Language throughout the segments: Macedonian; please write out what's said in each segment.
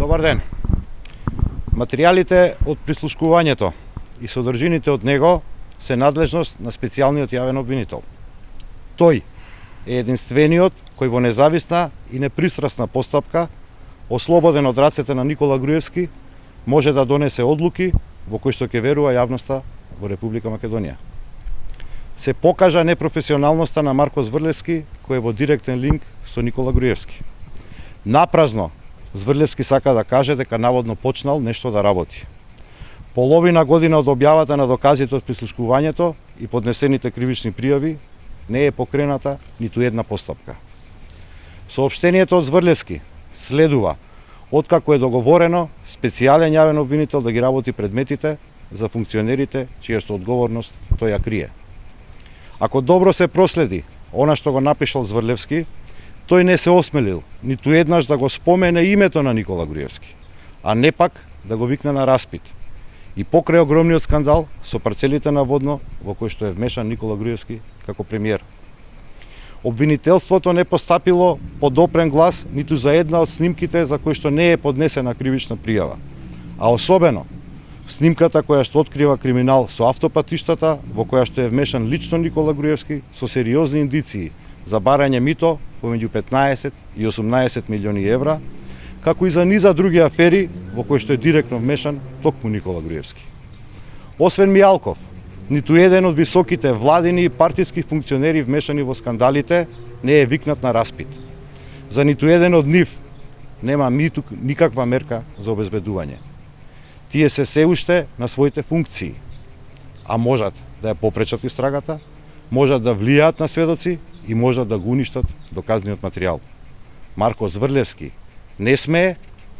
Добар ден. Материјалите од прислушкувањето и содржините од него се надлежност на специјалниот јавен обвинител. Тој е единствениот кој во независна и непристрасна постапка, ослободен од рацете на Никола Груевски, може да донесе одлуки во кои што ќе верува јавноста во Република Македонија. Се покажа непрофесионалноста на Марко Зврлевски, кој е во директен линк со Никола Груевски. Напразно Зврлевски сака да каже дека наводно почнал нешто да работи. Половина година од објавата на доказите од прислушкувањето и поднесените кривични пријави не е покрената ниту една постапка. Соопштението од Зврлевски следува откако е договорено специјален јавен обвинител да ги работи предметите за функционерите чија што одговорност тој ја крие. Ако добро се проследи она што го напишал Зврлевски, тој не се осмелил ниту еднаш да го спомене името на Никола Груевски, а не пак да го викне на распит. И покрај огромниот скандал со парцелите на Водно, во кој што е вмешан Никола Груевски како премиер. Обвинителството не постапило подопрен глас ниту за една од снимките за кои што не е поднесена кривична пријава, а особено снимката која што открива криминал со автопатиштата, во која што е вмешан лично Никола Груевски со сериозни индиции за барање мито помеѓу 15 и 18 милиони евра, како и за низа други афери во кои што е директно вмешан токму Никола Груевски. Освен Мијалков, ниту еден од високите владини и партиски функционери вмешани во скандалите не е викнат на распит. За ниту еден од нив нема никаква мерка за обезбедување. Тие се уште на своите функции, а можат да ја попречат истрагата, можат да влијаат на сведоци и можат да го уништат доказниот материјал. Марко Зврлевски не смее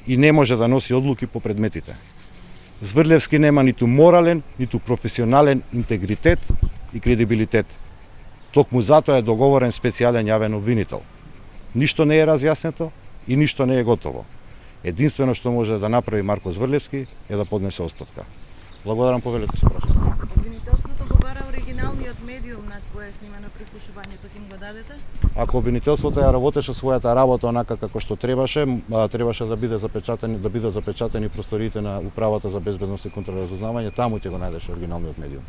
и не може да носи одлуки по предметите. Зврлевски нема ниту морален, ниту професионален интегритет и кредибилитет. Токму затоа е договорен специјален јавен обвинител. Ништо не е разјаснето и ништо не е готово. Единствено што може да направи Марко Зврлевски е да поднесе оставка. Благодарам, повелете се прашање. Обвинителството го бара оригиналниот медиум на кој е снимано прислушувањето, ќе им го дадете? Ако обвинителството ја работеше својата работа онака како што требаше да биде запечатени просториите на Управата за безбедност и контраразузнавање, таму ќе го најдеше оригиналниот медиум.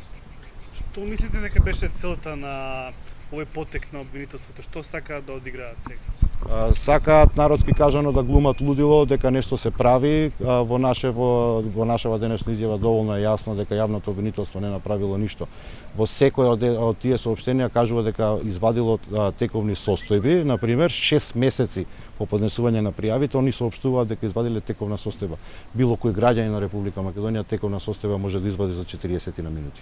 Што мислите дека беше целта на овој потек на обвинителството? Што сакаат да одиграат сега? Сакаат, народски кажано, да глумат лудило дека нешто се прави. Во нашава денешна изјава доволно е јасно дека јавното обвинителство не направило ништо. Во секој од тие соопштенија кажува дека извадило тековни состојби, например 6 месеци по поднесување на пријавите, они соопштуваат дека извадиле тековна состојба. Било кој граѓанин на Република Македонија тековна состојба може да извади за 40 минути.